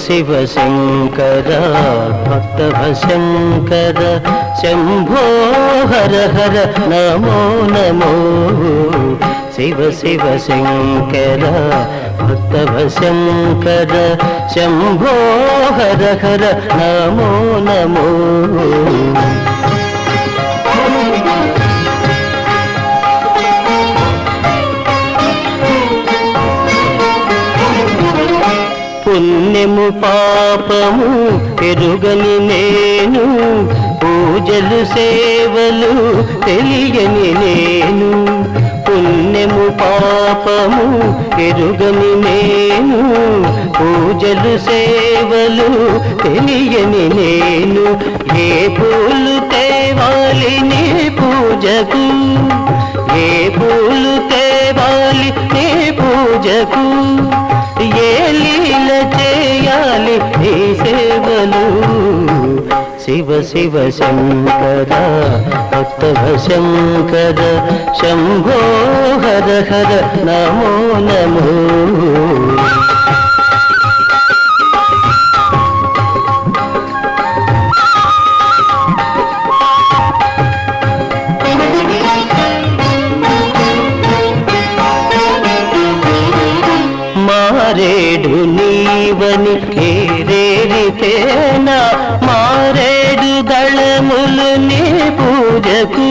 శివ శంకర భక్తభశంకర శంభో హర హర నమో నమో శివ శివ శంకర భక్తభశంకర శంభో హర హర నమో నమో పుణ్యము పాపము ఎరుగని నేను పూజలు సేవలు తెలియని నేను పుణ్యము పాపము ఎరుగని నేను పూజలు సేవలు తెలియని నేను ఏ పూలు తేవాలి నీ పూజకు ఏ పూలు తేవాలి నీ పూజకు ఏ లీల చేయాలి నీ సేవలు శివ శివ శంకర భక్తభశంకర శంభో హర హర నమో నమో మారేడు నీవని ఏరేరితేనా మారేడు దళములు నీ పూజకు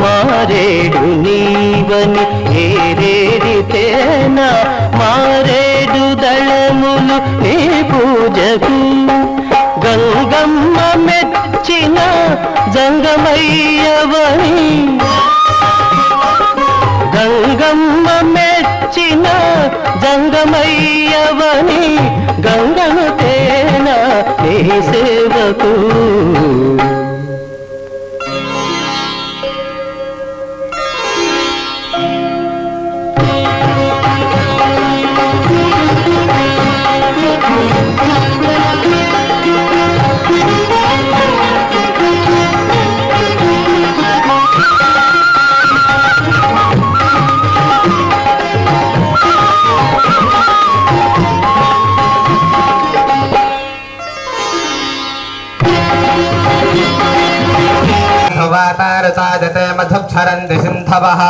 మారేడు నీవని ఏరేరితేనా మారేడు దళములు నీ పూజకు గంగమ్మ మెచ్చిన జంగమయ్యవని గంగమ్మ మెచ్చిన జంగమయ్యవని గంగను తేన నీ సేవకు तारताजते मधुक्षरन्ति सिन्धवः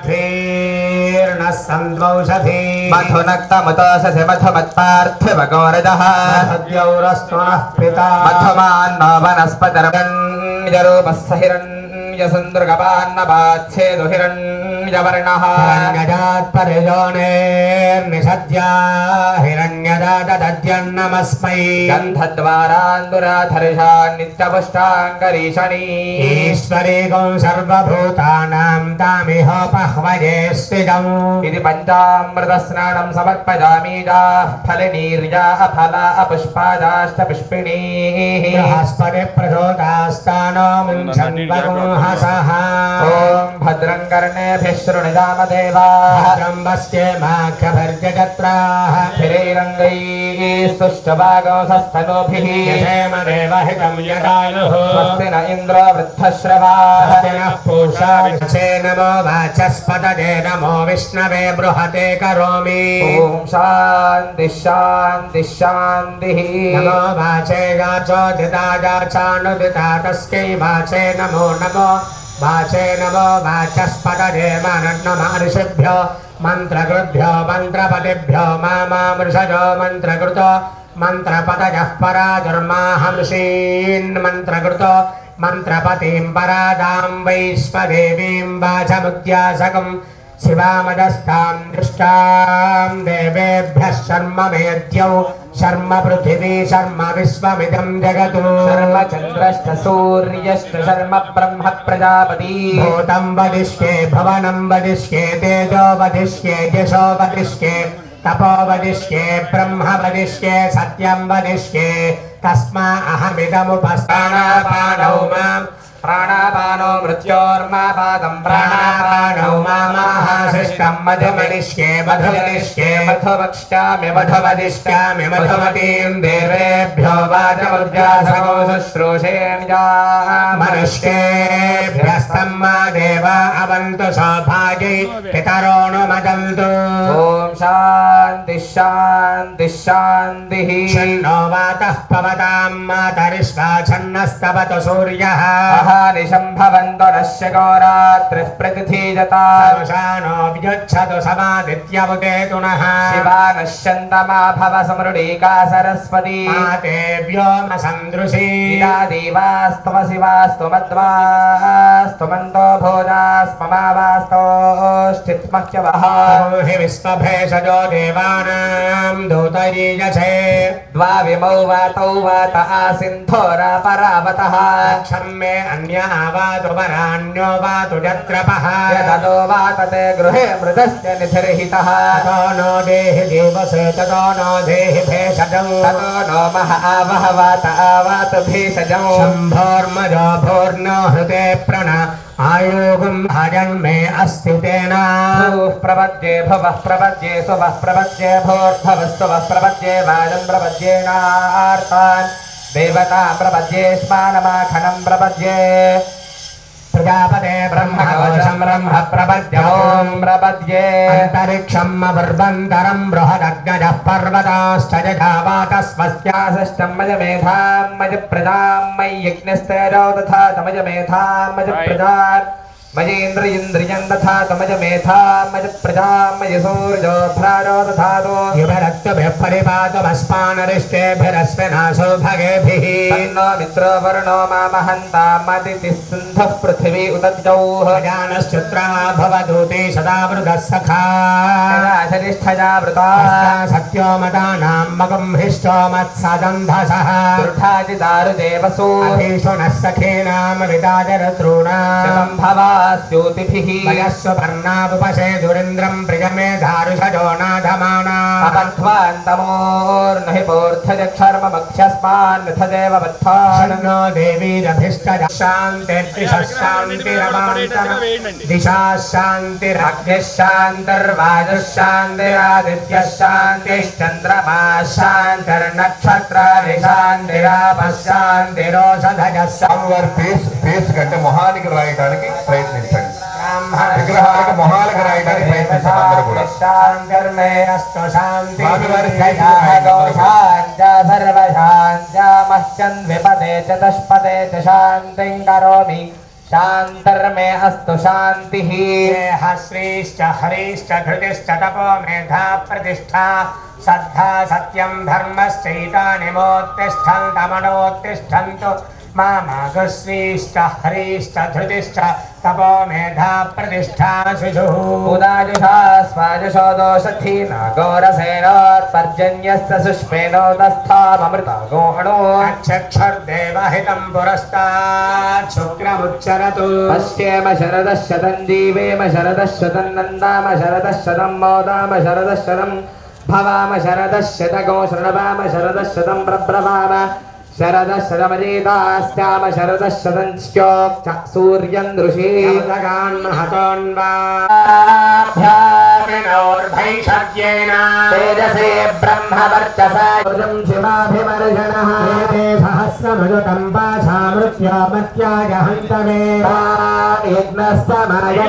धीर्णः सन्द्वौषधी मधुनक्तमुतोषसि मधुमत्पार्थिवगोरजः मधुद्यौरस्तुनः पिता मधुमान्नो वनस्पतिरञ्जरूपः हिरण्यसुन्दृगपान्नपाच्छेदु हिरण्यवर्णः हिरण्यजात्परिजोनेर्निषद्या हिरण्यदातदद्यन्नमस्मै गन्धद्वारान्दुराधर्षा नित्यपुष्टाङ्गरीषणी ईश्वरीगं सर्वभूतानां तामिहोपह्वये स्थितम् इति पञ्चामृतस्नानं समर्पयामि जाः फलनीर्याः फला पुष्पादाष्टपुष्पिणीः बृहस्पतिप्रचोदास्तानो मुञ्चन्वगुंहसः ॐ भद्रं कर्णेभिः शृणुयाम देवाः भद्रं पश्येमाख्यभर्जजत्राः स्थिरैरङ्गैः स्तुष्टवागंसस्तनूभिः यथेम देवहितं यदायुः स्वस्ति न इन्द्रो वृद्धश्रवाः स्वस्ति नः पूषा विश्वे नमो वाचस्पतये नमो विष्णवे बृहते करोमि ॐ शान्तिः शान्तिः शान्तिः नमो वाचे गाचोदिताजाचानुदिता तस्यै वाचे नमो नमो वाचे नमो वाचस्पतये मनन्नमर्षिभ्यो मन्त्रकृभ्यो मन्त्रपतिभ्यो मामृषजो मन्त्रकृतो मन्त्रपतयः पराजुर्माहंसीन् मन्त्रकृतो मन्त्रपतिं परादां वैश्वदेवीं वाचमुद्यासकम् शिवामदस्तां दृष्टां देवेभ्यः शर्म मेद्यौ शर्म पृथिवी शर्म विश्वमिदं जगतु शर्म चन्द्रश्च सूर्यश्च शर्म ब्रह्म प्रजापति भूतं वदिष्ये भवनं वदिष्ये तेजो वदिष्ये यशो वदिष्ये तपो वदिष्ये ब्रह्म वदिष्ये सत्यं वदिष्ये तस्मा अहमिदमुपस्थानपानौ माम् प्राणापानो मृत्योर्मापादं प्राणापानौ मामाहाशिष्टं मधुमनिष्ये मधुमनिष्ये मधुवक्ष्यामि मधुवदिष्यामि मधुमतीं देवेभ्यो वाचमुद्यासको शुश्रूषेण्या मनुष्येभ्यस्त ब्रह्मा देवा अवन्तु सौभाग्यै पितरोऽनुमदन्तु ॐ शान्ति शान्ति शान्तिः शन्नो वातः पवतां मातरिष्वा छन्नस्तवतु सूर्यः अहानिशं भवन्तु नश्य गोरात्रिः प्रतिधीयता सर्वशानो वियुच्छतु समादित्यमुदेतुनः शिवा नश्यन्तमा भव समृडीका सरस्वती मातेभ्यो न सन्दृशी देवास्तव शिवास्तु मध्वास्तु मन्तो भोजास्ममावास्तोष्ठित्मह्यवः हि विश्वभेषजो देवानां दूतयीयसे द्वाविमौ वातौ वात आसिन्धोरा परावतः क्षम्मे अन्या वातु वरान्यो वातु यत्रपः यदनो वातते गृहे मृतस्य निधिर्हितः ततो नो देहि देवसे ततो नो देहि भेषजं ततो नो मह आवह वात आवात भेषजं शम्भोर्मजो भोर्नो हृते प्रण आयोगं भजन्मे अस्ति तेन भूः प्रपद्ये भवः प्रपद्ये सुवः प्रपद्ये भोर्भवस्तुवः प्रपद्ये वाजं प्रपद्येनार्तान् देवता प्रपद्ये स्मानमाखनं प्रपद्ये प्रजापते ब्रह्मकोशं ब्रह्म प्रपद्य ॐ प्रपद्ये अन्तरिक्षम् अवर्वन्तरं बृहदग्नजः पर्वताश्च जघावातस्वस्या ष्टं मज मेधां मज प्रजां मयि यज्ञस्तेजो तथा तमज मेधां मज प्रजां मयेन्द्र इन्द्रियं तथा तमज मेधां मज प्रजां मयि सूर्यो भ्राजो तथा तो युभरक्तभिः परिपातमस्मानरिष्टेभिरश्विनाशो भगेभिः तन्नो मित्रो वरुणो मामहन्तामदितिः सिन्धुः पृथिवी उदद्यौः जानश्चित्रा भवदूते सदा वृदः सखा शरिष्ठया वृता सत्यो मदानां मगं हिष्टो मत्सदन्धसः दुर्धाजिदारुदेवसु अधीषु नः सखीनां विदाजरतॄणां भवास्योतिभिः वयस्व पर्णावुपशे दुरिन्द्रं प्रियमेधारुषजो नाधमाना अपध्वान्तमोर्न हि पोर्थजक्षर्ममक्षस्मान्निथदेव वत्थान् शन्नो देवीरभिष्टजा शान्तिर्दिशः शान्तिरवान्तरं दिशा शान्तिरग्निः शान्तिर्वायुः शान्तिरादित्यः शान्तिश्चन्द्रमा शान्तिर्नक्षत्राणि शान्तिरापः शान्तिरोषधयः ఫేస్ కంటే మొహానికి రాయడానికి ప్రయత్నించండి విగ్రహాలకు మొహాలకు రాయడానికి ప్రయత్నించండి అందరూ కూడా शान्तिर्मे अस्तु शान्ति सर्वशान्त्यामह्यन् विपदे च दशपदे च शान्तिं करोमि शान्तर्मे अस्तु शान्तिः श्रीश्च हरीश्च धृतिश्च तपो मेधा प्रतिष्ठा श्रद्धा सत्यं धर्मश्चैतानि मोत्तिष्ठन्तमनोत्तिष्ठन्तु मामागश्रीश्च हरीश्च धृतिश्च तपो मेधा प्रतिष्ठा शिशुः उदाजुषा स्वाजुषो दोषधी नागोरसेनोत्पर्जन्यस्य सुष्मेनोदस्थाममृता गोहणो अक्षक्षुर्देवहितं पुरस्तात् शुक्रमुच्चरतु पश्येम शरदः शतं जीवेम शरदः शतं नन्दाम शरदः शतं मोदाम शरदः शतं भवाम शरदः शतको शृणवाम शरदः शतं प्रब्रवाम शरदः शतमजेतास्याम शरदः शतं श्चोक् सूर्यं दृशे भ्यामिनोर्भैषज्येन तेजसे ब्रह्मवर्चसा शिवाभिमर्शनः सहस्रमृतं पाशामृत्यो मत्याय हन्तमे यज्ञस्तमायवे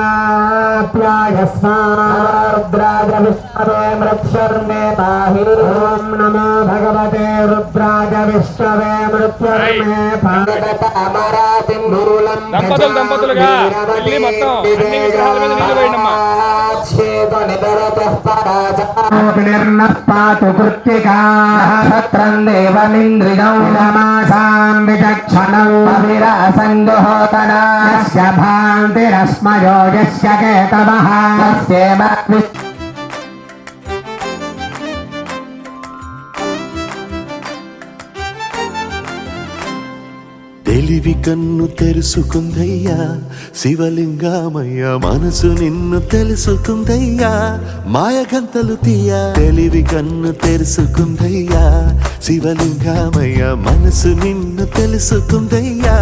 स्वाहामृताप्याय स्वारुद्राय विष्णवे मृत्युर्मे पाहि ॐ नमो भगवते रुद्राय विष्णवे मृत्युर्मे पाहि मूलं దంపతులుగా వెళ్ళి మొత్తం అన్ని విగ్రహాల మీద నీళ్లు వేయండమ్మా. निर्नः पातु कृत्तिकाः सत्रं देवमिन्द्रियौ नमासां विचक्षणौ अविरासन्दुहोतना यस्य भान्तिरस्मयो यस्य केतवः तस्येव తెలివి కన్ను తెరుసుకుందయ్యా శివలింగమయ్య మనసు నిన్ను తెలుసుకుందయ్యా మాయగంతలు తీయ తెలివి కన్ను తెరుసుకుందయ్యా శివలింగమయ్య మనసు నిన్ను తెలుసుకుందయ్యా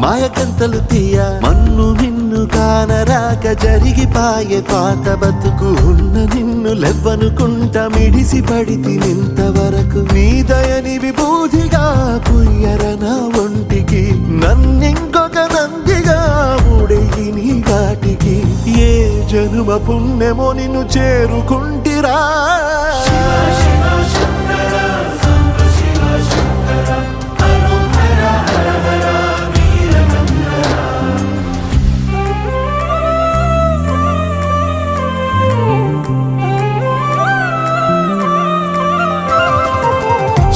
మాయగంతలు తీయ మన్ను నిన్ను కానరాక జరిగిపాయే పాత బతుకు ఉన్న నిన్ను లెవ్వనుకుంట మిడిసి పడితి నింతవరకు నీ దయని విభూతిగా పుయ్యరన పుణ్యమో నిన్ను చేరుకుంటిరా.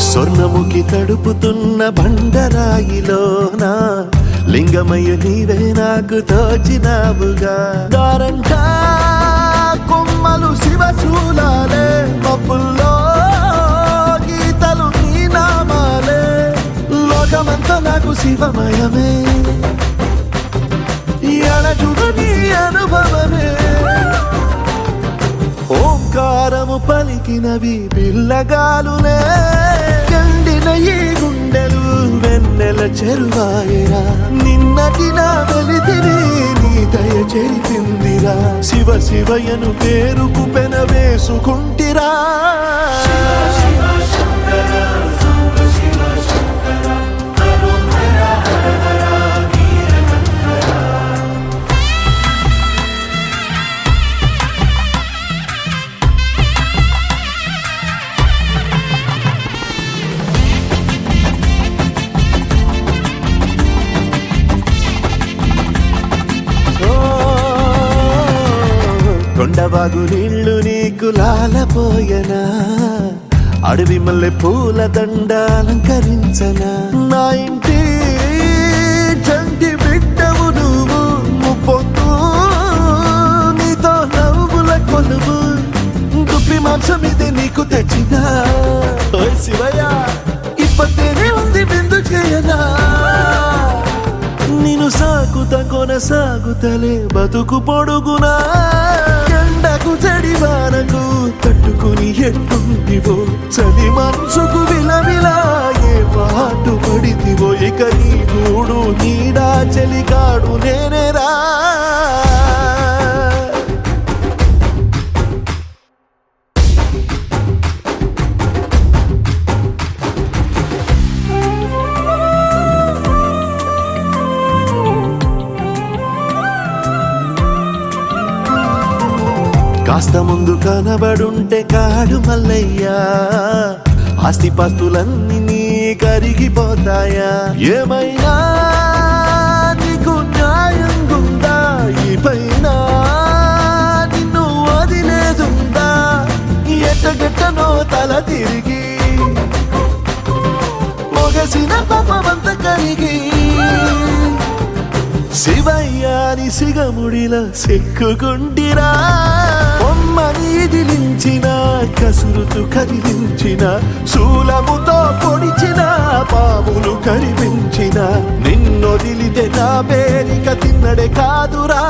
స్వర్ణముఖి తడుపుతున్న బండరాయిలోన లింగమయ్య నీవే నాకు తోచినావుగా. దారంటా కొమ్మలు శివశూలాలే, మబ్బుల్లో గీతలు నీ నామాలే, లోకమంతా నాకు శివమయమే, ఎడచుడు నీ అనుభవమే. ఓంకారము పలికినవి పిల్లగాలునే, కండిన ఈ గుండెలు వెన్నెల చెరువాయరా. నిన్నటి నా వెలితిని నీ దయ చెరిపిందిరా. శివ శివయను పేరుకు పెన వేసుకుంటిరా. కొండవాగు నీళ్లు నీకు లాలపోయనా, అడవి మల్లె పూల దండ అలంకరించనా. నా ఇంటి చంటి బిడ్డవు నువ్వు, ముప్పొద్దు నీతో నవ్వుల కొలువు. దుప్పి మాంసం ఇది నీకు తెచ్చినా, ఓ శివయ్య ఇప్పటినే ఉంది బిందు చేయనా. నిన్ను సాగుత కొనసాగుతలే బతుకు పొడుగునా. ఎండకు చడివానకు తట్టుకుని ఎట్టుంటివో, చలి మనసుకు విలవిలా ఏ పాటు పడితివో. ఇక నీ గూడు నీడా చలికాడు నేనేరా. కాస్త ముందు కనబడుంటే కాడు మల్లయ్యా, ఆస్తిపాస్తులన్నీ నీ కరిగిపోతాయా. ఏమైనా నీకు న్యాయం గుందా, ఈ పైన నిన్ను వదిలేదుందా. ఎట్టగెట్టనో తల తిరిగి మొగసిన పాపమంత కరిగి, శివయ్యాని సిగముడిలా సిక్కుకుంటిరా. బొమ్మని దిలించిన, కసురుతూ కదిలించిన, శూలముతో పొడిచిన, పాములు కరిపించిన, నిన్నొదిలితే నా పేరిక తిన్నడే కాదురా.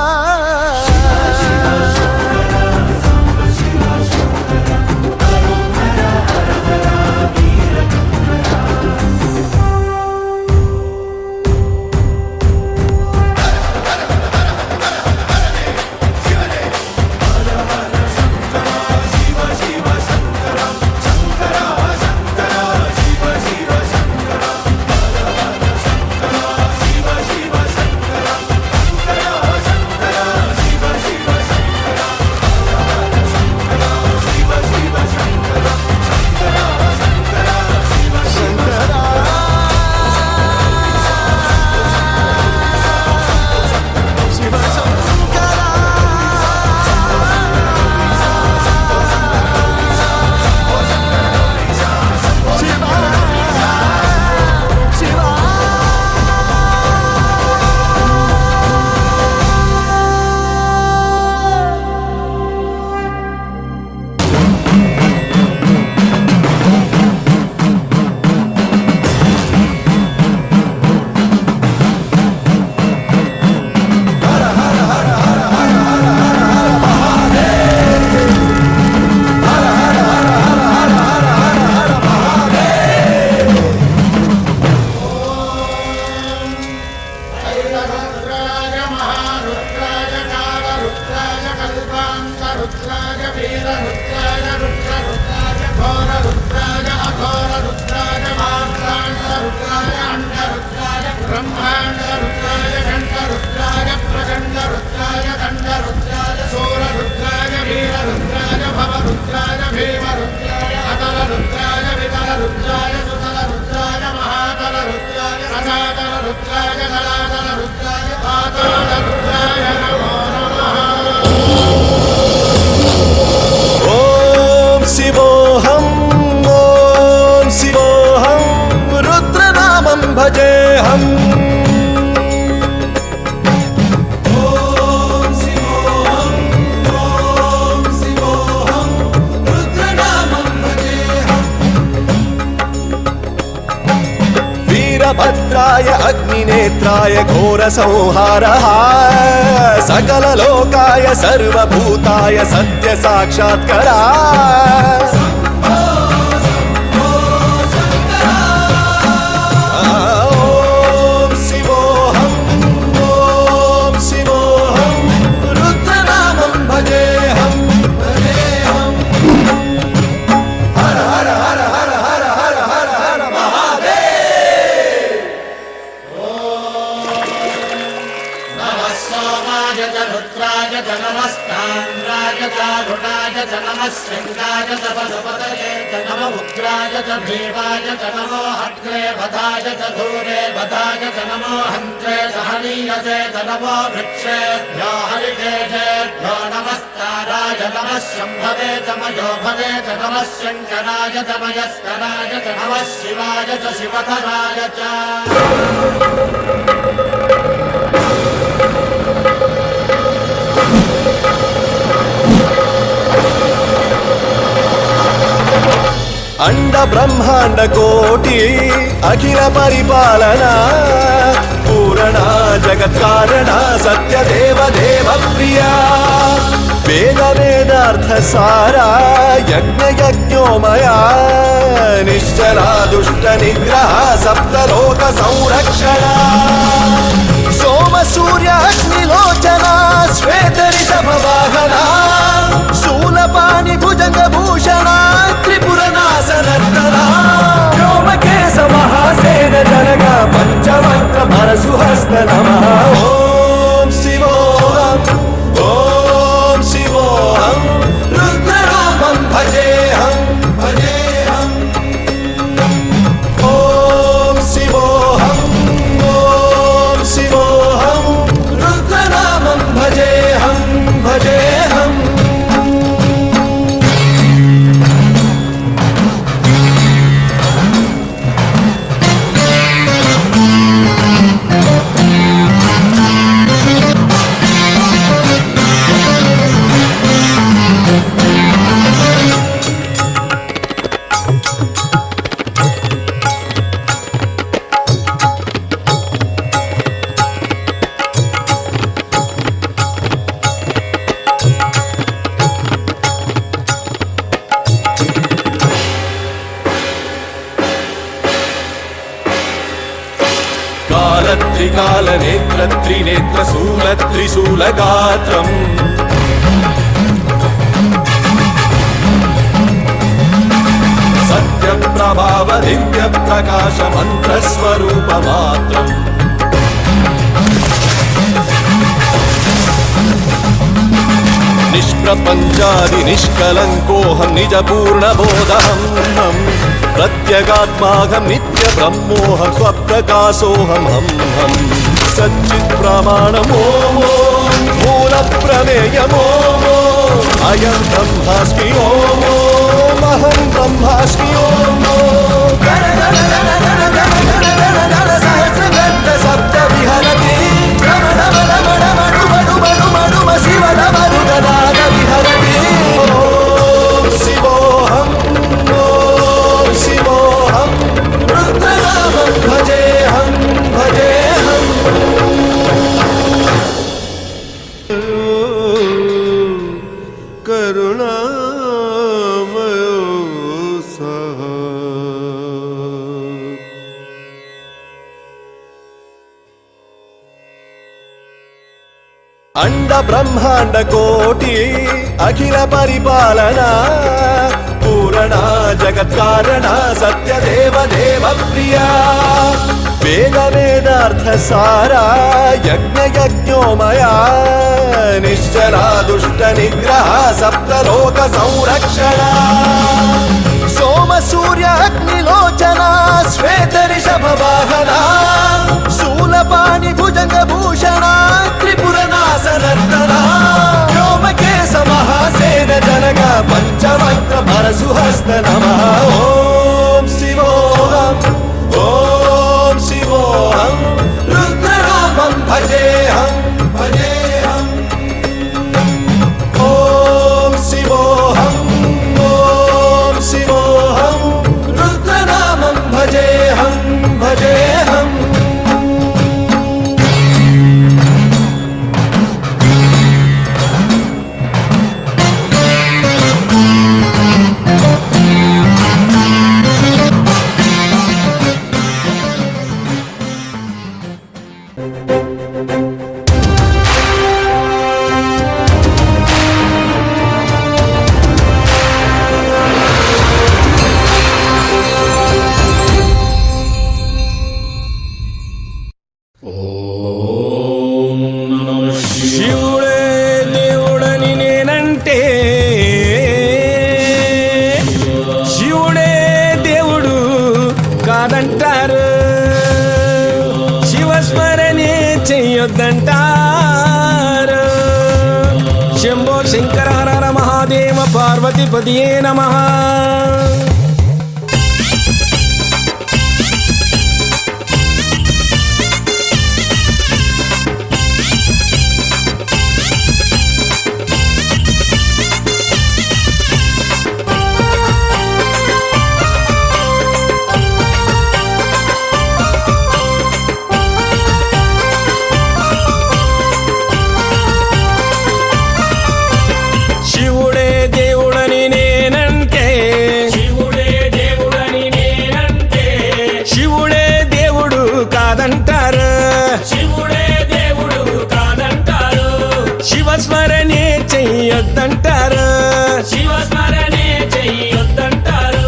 ब्रह्मांड रुद्राय घंट रुद्राय प्रचंड रुद्राय दंड रुद्राय सूर रुद्राय ఓం శివోహం ఓం శివోహం రుద్రనామం భజేహం भद्राय अग्निनेत्राय घोरसंहारः सकललोकाय सर्वभूताय सत्य साक्षात्करा ॐ शिवोऽहं ॐ शिवोऽहं रुद्रनामं भजेऽहं भजेऽहं हर हर हर हर हर हर हर हर महादेव सोमाय च रुद्राय च नमस्ताम्राय च रुणाय च नमः शृङ्गाय च पशुपतये च नम उग्राय च भीमाय च नमो अग्रे वधाय च धूरे वधाय च नमो हन्त्रे च हनीयसे च नमो वृक्षेभ्यो हरिकेशेभ्यो नमस्काराय नमः शम्भवे च मयो भवे च नमः शङ्कराय च मयस्कराय च नमः शिवाय च शिवधराय च अंड ब्रह्मांड कोटि अखिल परिपालना पूरणा जगत् कारणा सत्य देव देव प्रिया वेद वेदार्थ सारा यज्ञ यज्ञोमया निश्चला दुष्ट निग्रह सप्तलोक संरक्षणा सोम सूर्य अग्निलोचना श्वेत ऋषभ वाहना शूलपाणि भुजंग भूषणा त्रिपुर नाशनर्तना व्योमकेश महासेन जनगा पंचवक्त्र परशुहस्त नमः ओम शिवोऽहं ओम शिवोऽहं रुद्रनामं भजेऽहं भजेऽहं ओम शिवोऽहं ओम शिवोऽहं रुद्रनामं भजेऽहं भजेऽहं काल नेत्र त्रिनेत्र शूल त्रिशूल गात्रम् सत्य प्रभाव दिव्य प्रकाश मंत्र स्वरूप मात्रम् निष्प्रपंचादि निष्कलंकोऽहं निज पूर्ण बोधहं प्रत्यगात्माहं नित्य ब्रह्मोऽहं स्वप्रकाशोऽहं हम सच्चित् प्रमाणम् ओम मूल प्रमेयम् ओम अयं ब्रह्मास्मि ओम अहं ब्रह्मास्मि ओम सहस्रगण सप्त विहरति रमण रमण मणु मणु मणु मणु शिव नमरुगनाद विहरति ओम शिवोऽहं ओम शिवोऽहं रुद्रनामं भजेऽहं भजेऽहं करुणामयो सः अंड ब्रह्मांड कोटि अखिल परिपालना पूरणा जगत् कारणा सत्य देव देव प्रिया वेद वेदार्थ सारा यज्ञ यज्ञोमया निश्चला दुष्ट निग्रह सप्तलोक संरक्षणा सोम सूर्य अग्निलोचना श्वेत ऋषभ वाहना సుహస్త నమః ఓం శివోహం ఓం శివోహం రుద్రనామం భజేహం భజేహం ఓం శివోహం ఓం శివోహం రుద్రనామం భజేహం భజేహం శివుడే దేవుడని నేనంటే శివుడే దేవుడు కాదంటారు శివస్మరణే చెయ్యొద్దంటారు శంభో శంకర హర హర మహాదేవ పార్వతీపతియే నమః శివుడే దేవుడని నేనంటే శివుడే దేవుడని నేనంటే శివుడే దేవుడు కాదంటారు శివుడే దేవుడు కాదంటారు శివస్మరణే చెయ్యొద్దంటారు శివస్మరణే చెయ్యొద్దంటారు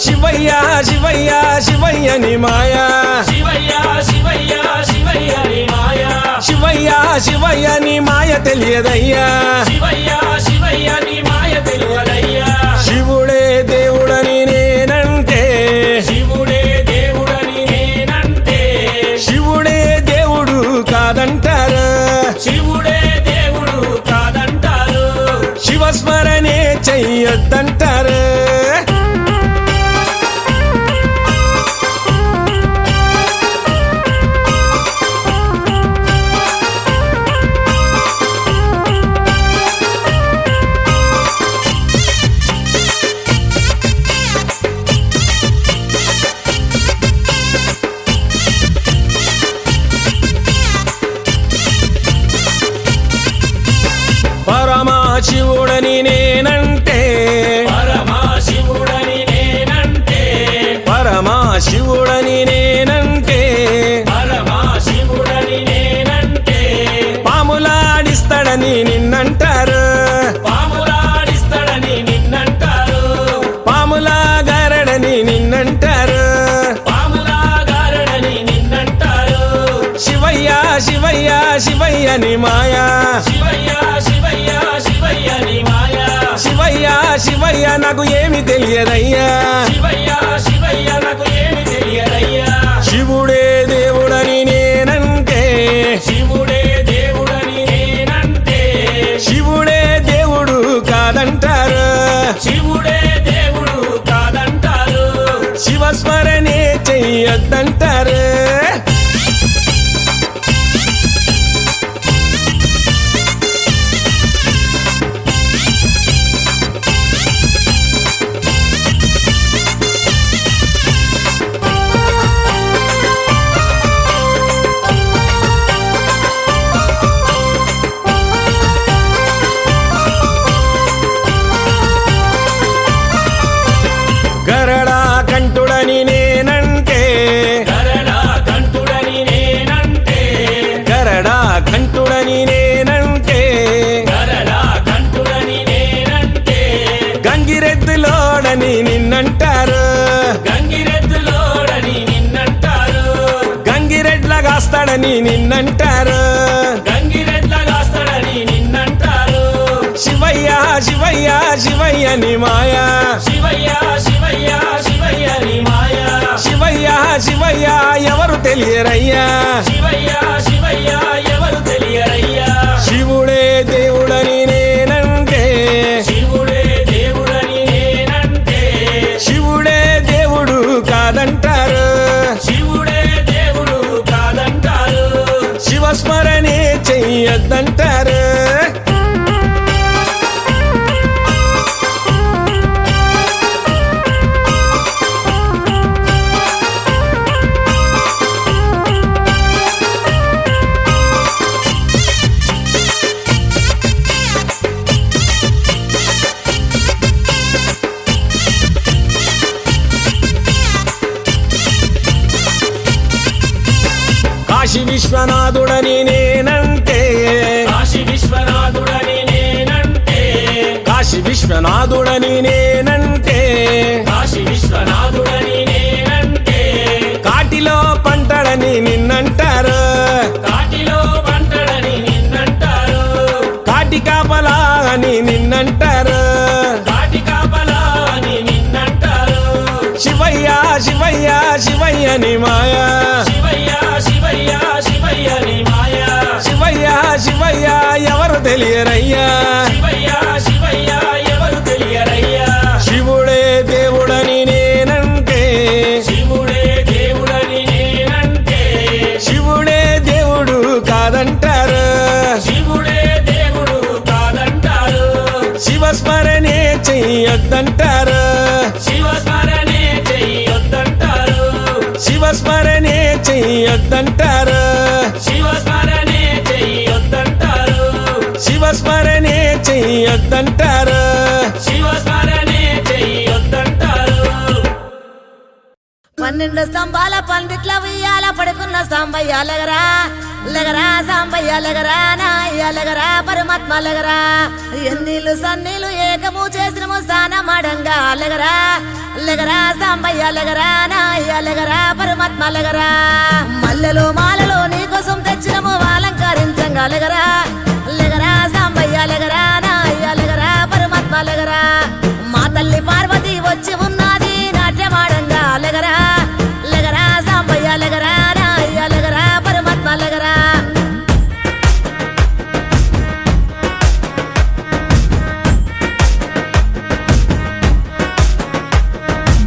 శివయ్య శివయ్య శివయ్యని మాయా శివయ్య శివయ్య శివయ్యని మాయా శివయ్య శివయ్యని మాయ తెలియదయ్యా శివయ్య శివయ్యని మాయ తెలియదయ్యా శివుడే దేవుడని నేనంటే శివుడే దేవుడని నేనంటే శివుడే దేవుడు కాదంటారు శివుడే దేవుడు కాదంటారు శివస్మరణే చెయ్యొద్దంటారు పరమశివుడని నేనంటే పరమశివుడని నేనంటే పరమశివుడని నేనంటే పరమశివుడని నేనంటే పాములాడిస్తాడని నిన్నంటారు పాములాడిస్తాడని నిన్నంటారు పాములాగారడని నిన్నంటారు పాములాగారడని నిన్నంటారు శివయ్య శివయ్య శివయ్యని మాయా శివయ్య శివయ్య శివయ్యని మాయా శివయ్య శివయ్య నాకు ఏమి తెలియదయ్యా శివయ్య శివయ్య నాకు ఏమి తెలియదయ్యా శివుడే దేవుడని నేనంటే శివుడే దేవుడని నేనంటే శివుడే దేవుడు కాదంటారు శివుడే దేవుడు కాదంటారు శివస్మరణే చెయ్యొద్దంటారు గరడా కంఠుడని నేనంటే గరడా కంఠుడని నేనంటే గరడా కంఠుడని నేనంటే గరడా కంఠుడని నేనంటే గంగిరెద్దులోడని నిన్నంటారు గంగిరెద్దులోడని నిన్నంటారు గంగిరెడ్లగాస్తాడని నిన్నంటారు గంగిరెడ్లగాస్తాడని నిన్నంటారు శివయ్య శివయ్య శివయ్యని మాయా శివయ్య శివయ్య శివయ్యని మాయా శివయ్య శివయ్య ఎవరు తెలియరయ్యా శివయ్య శివయ్య ఎవరు తెలియరయ్యా శివుడే దేవుడని నేనంటే శివుడే దేవుడని నేనంటే శివస్మరణే చెయ్యొద్దంటారు. కాశీ విశ్వనాథుడని నేనంటే, కాశీ విశ్వనాథుడని నేనంటే, కాశీ విశ్వనాథుడని నేనంటే, కాశీ విశ్వనాథుడని నేనంటే, కాటిలో పంటడని నిన్నంటారు. కాటిలో పంటడని నిన్నంటారు, కాటి కాపలా అని నిన్నంటారు. కాటి కాపలా అని నిన్నంటారు. శివయ్య శివయ్య శివయ్యని మాయా, శివయ్య శివయ్య శివయ్యని మాయా, శివయ్య శివయ్య ఎవరు తెలియరయ్యా. శివయ్య శివయ్య ఎవరు తెలియరయ్యా. శివుడే దేవుడని నేనంటే, శివుడే దేవుడని నేనంటే, శివుడే దేవుడు కాదంటారు. శివుడే దేవుడు కాదంటారు. శివస్మరణే చెయ్యొద్దంటారు. శివస్మరణే చెయ్యొద్దంటారు. శివస్మరణే చెయ్యొద్దంటారు. శివస్మరణే చెయ్యొద్దంటారు. శివస్మరణే చెయ్యొద్దంటారు. శివస్మరణే చెయ్యొద్దంటారు. 12 స్తంభాల పందిట్ల ఉయ్యాల పడుకున్న సాంబయ్య లెగరా, లెగరా సాంబయ్య లెగరా, నాయ్య లెగరా, పరమాత్మ లెగరా. ఎన్నీళ్ళు సన్నీళ్ళు ఏకము చేసినము స్నానమాడంగా లెగరా, లెగరా సాంబయ్య లెగరా, నాయ్య లెగరా, పరమాత్మ లెగరా. మల్లెలు మాలలు నీకోసం తెచ్చినము అలంకరించంగా లెగరా, లెగరా సాంబయ్య లెగరా, నాయ్య లెగరా, పరమాత్మ లెగరా. మా తల్లి పార్వతి వచ్చి ఉన్నది నాట్యమాడంగా లెగరా, లెగరా సాంబయ్య లెగరా, నాయ్య లెగరా, పరమాత్మ లెగరా.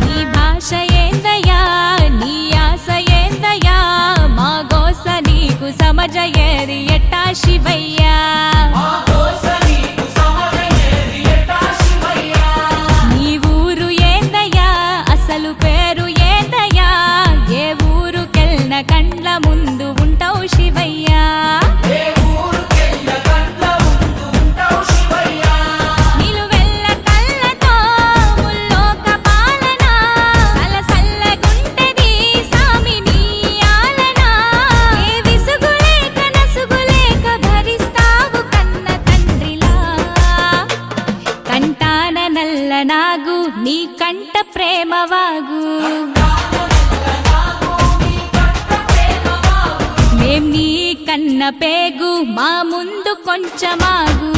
నీ భాష ఏందయ్యా, నీ ఆశ ఏందయ్యా, మా గోస నీకు సమజయేది ఎట్టా శివయ్యా. నీ ఊరు ఏందయ్యా, అసలు పేరు ఏందయ్యా, ఏ ఊరుకెళ్ళిన కండ్ల ముందు ఉంటావు శివయ్యా. నిలువెల్ల కళ్ళతో ముల్లోక పాలన, సలసల్లగుంటది సామి నీ ఆలన. ఏ విసుగులేక నసుగులేక భరిస్తావు కన్న తండ్రిలా. కంటాన నల్ల నాగు నీ కంట ప్రేమవాగు, మేం నీ కన్న పేగు మా ముందు కొంచెమాగు.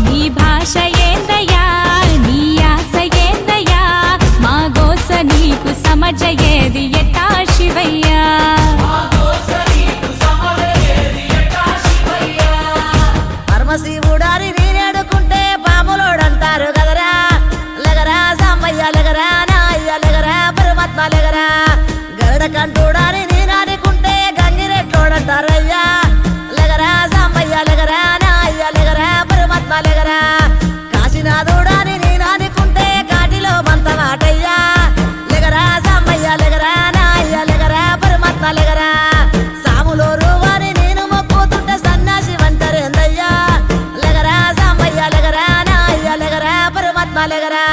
నీ భాష ఏందయ్యా, నీ ఆశ ఏందయ్యా, మా గోస నీకు సమజయేది ఎట్టా శివయ్యా. పరమశివుడారి నేనేడుకుంటే పాములోడంటారు కదరా, లెగరా సాంబయ్య లెగరా, నాయ్య లెగరా, పరమాత్మ లెగరా. గరుడ కంటూడాని నేనాడుకుంటే గంగిరెట్లోడంటారయ్యా, లెగరా సాంబయ్య లెగరా, నాయ్య లెగరా, పరమాత్మ లెగరా. కాశీనాథుడాని నేనాడుకుంటే కాటిలో మంతమాటయ్యా, లెగరా సాంబయ్య లెగరా, నాయ్య లెగరా, పరమాత్మ లెగరా. సాములో రూవాని నేను మొక్కుతుంటే సన్నాసి వంటరేందయ్యా, లెగరా సాంబయ్య లెగరా, నాయ్య లెగరా, పరమాత్మ లెగరా.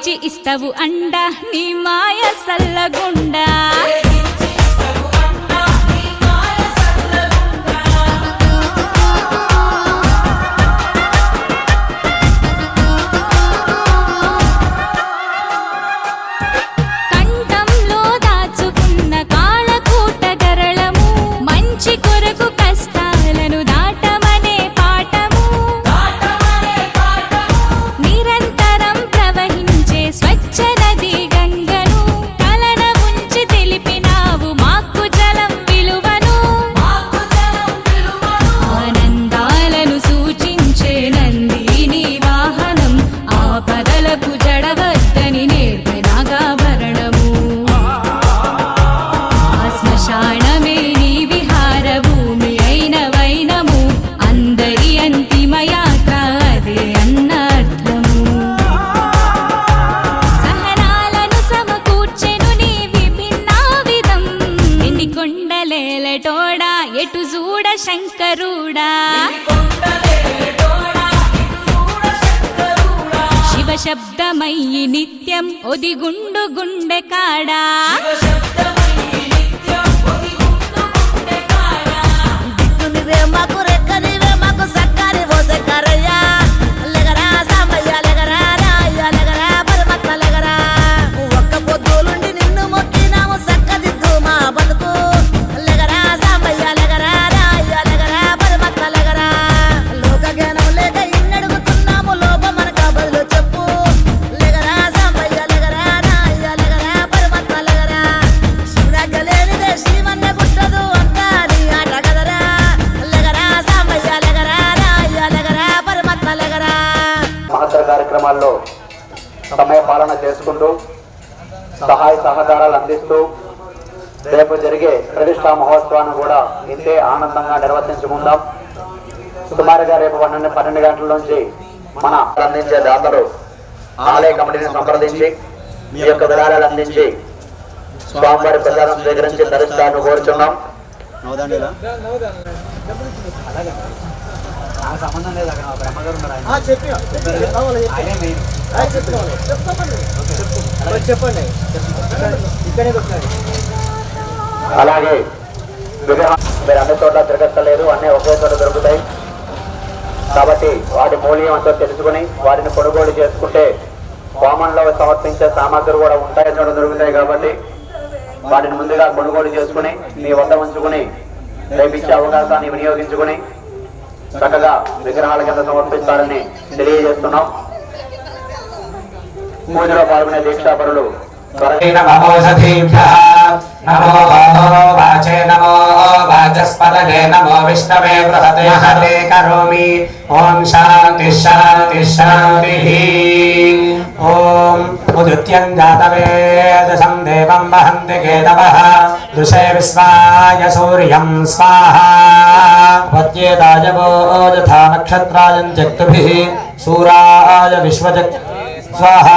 తెచ్చి ఇస్తవు అండ నీ మాయ సల్లగుండా ఎటు చూడ శంకరుడా శివ శబ్దమయ్యి నిత్యం ఒదిగుండు గుండె కాడా దిక్కునివే మాకు రెక్కనివే మాకు సక్కని పోసే కరయ్యా లెగరా సాంబయ్య లెగరా రాయ్య లెగరా పరమాత్మ లెగరా ఒక్క పొద్దులుండి నిన్ను మొక్కినాము సక్కదిద్దు మా బతుకు లెగరా సాంబయ్య లెగరా రాయ్య లెగరా పరమాత్మ లెగరా లోక జ్ఞానం లేక ఇన్నడుగుతున్నాము లోపమనక బదులు చెప్పు లెగరా సాంబయ్య లెగరా రాయ్య లెగరా పరమాత్మ లెగరా శివరాగలేనిదే శ్రీమన్న గుట్టదు అంతా నీ ఆట గదరా లెగరా సాంబయ్య లెగరా రాయ్య లెగరా పరమాత్మ లెగరా మహత్తర కార్యక్రమాల్లో సమయ పాలన చేసుకుంటూ సహాయ సహకారాలు అందిస్తూ రేపు జరిగే ప్రతిష్టా మహోత్సవాన్ని కూడా ఇంతే ఆనందంగా నిర్వర్తించుకుందాం. సుమారుగా రేపు 12 గంటల నుంచి మన అందించే దాతలు ఆలయ కమిటీని సంప్రదించి మీ యొక్క విరాళాలు అందించి స్వామివారి ప్రసాదం స్వీకరించి దర్శనాన్ని కోరుచున్నాం. అలాగే విగ్రహం మీరు అన్ని చోట్ల తిరగక్కర్లేదు, అన్నీ ఒకే చోట దొరుకుతాయి కాబట్టి వాటి మూల్యం అంతా తెలుసుకుని వాటిని కొనుగోలు చేసుకుంటే హోమంలో సమర్పించే సామాగ్రి కూడా ఉంటాయి చోట దొరుకుతాయి కాబట్టి వాటిని ముందుగా కొనుగోలు చేసుకుని మీ వద్ద ఉంచుకుని రేపిచ్చే అవకాశాన్ని వినియోగించుకుని చక్కగా విగ్రహాల కింద సమర్పిస్తారని తెలియజేస్తున్నాం. పూజలో పాల్గొనే దీక్షాపరులు నమో వాచే నమో వాచస్పతయే నమో విష్ణవే బృహతే హరే కరోమి. ఓం శాంతి శాంతి శాంతి. ఓం ఉదిత్యం జాతవేదసం దేవం వహంతి కేతవః దృశే విశ్వాయ సూర్యం స్వాహా. పత్యేతాయ వో యథా నక్షత్రాయం జక్తుభిః సూరాయ విశ్వజక్ స్వాహా.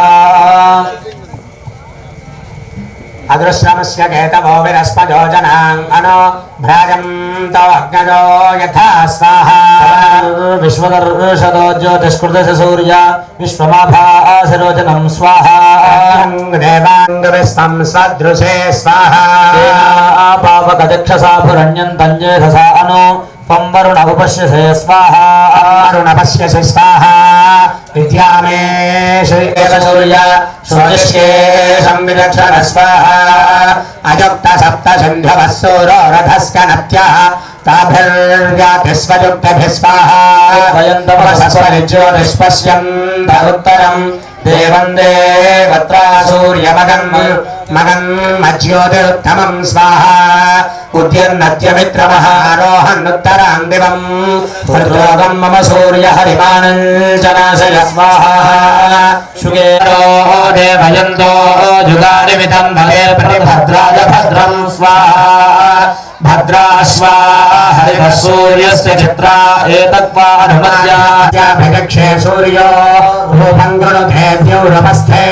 అదృశ్యమస్య కేతవో విరస్పదో జనాంగనో భ్రాజంతో అగ్నజో యథా స్వాహా. విశ్వదర్శదో జ్యోతిష్కృతస్య సూర్య విశ్వమాభాసిరోచనం స్వాహా. దేవాంగవిస్తం సదృశే స్వాహా. పావకదక్షసాపురణ్యం తంజేధసా అను పంవరుణ ఉపశ్యసే స్వాహా. అరుణ పశ్యసి స్వాహా. విద్యామే శ్రీదేవసూర్య స్వదిష్కేశం విదక్షణ స్వాహా. అయుక్త సప్త సింధవః సూరో రథస్కనత్యః తాభిర్వ్యాతిస్వయుక్తభిः స్వాహా. జ్యోతిష్పశ్యంత ఉత్తరం దేవం దేవత్రా సూర్యమగన్మజ్యోతిరుత్తమం స్వాహా. ఉద్యన్నత్యమిత్రమహారోహన్నుత్తరాం దివం హృద్రోగం మమ సూర్య హరిమానంజనాశయ స్వాహా. శుగేరో దేవయంతో జుగారిమితం భవే ప్రతిభద్రాయ భద్రం స్వాహా. భద్రా స్వాహా హరిః సూర్యస్య చిత్రా ఏతత్వానుమత్యాభిగక్షే సూర్యో రూపం గృణుతే ద్యౌరపస్థే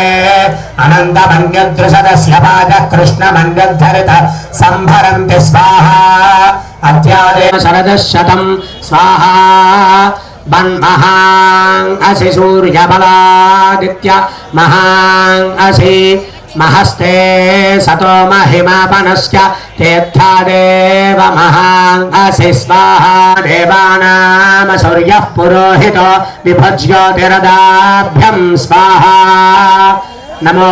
అనంతమన్యదృశదస్య పాదః కృష్ణమన్యద్ధరిత సంభరంతి స్వాహా. అధ్యాదేవ శరదశతం స్వాహా. वन्महां असि सूर्यबलादित्य महां असि महस्ते सतो महिमापनश्च तेऽर्थादेव महां असि स्वाहा देवानां सूर्यः पुरोहितो विभज्योतिरदाभ्यं स्वाहा नमो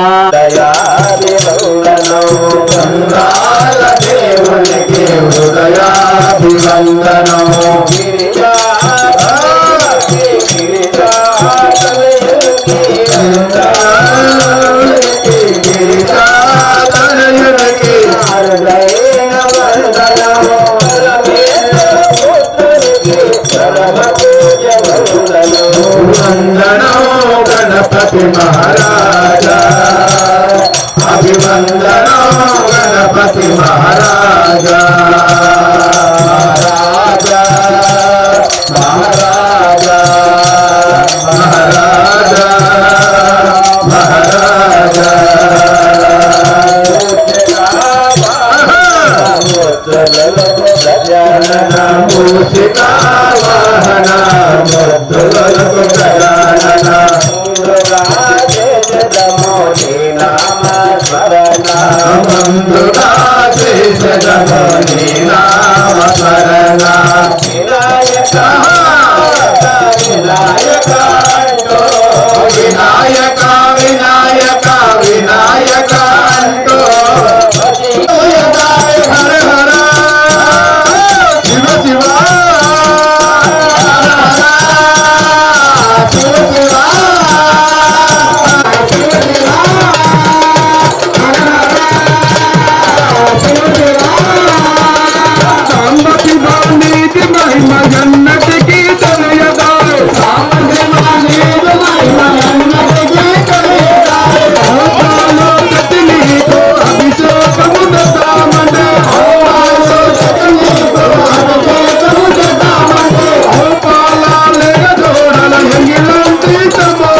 गणपति महाराजा अभिवंदनो गणपति महाराजा महाराजा महाराजा महाराजा महाराजा मूषिका वाहना मुद्दुलु गजानना मंदुका शेष जगनी नाम स्मरणा विनायका विनायका विनायका विनायका विनायका हर हर शिव शिवा शिव शिवा जन्नत की तलयदार सामने महिमा जन्नत की तलयदार हो कतली को अभिषेक मुझे दामन हो कतली को अभिषेक मुझे दामन हो पाला ले जोड़ल यंगिलंती तमो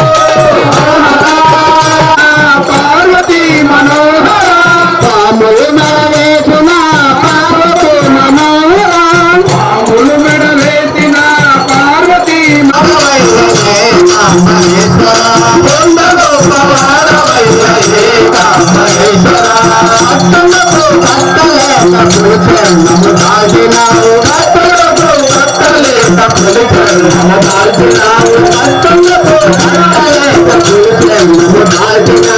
पार्वती मनोहर पामुल में सुना पार्वती मनोहर पामुल में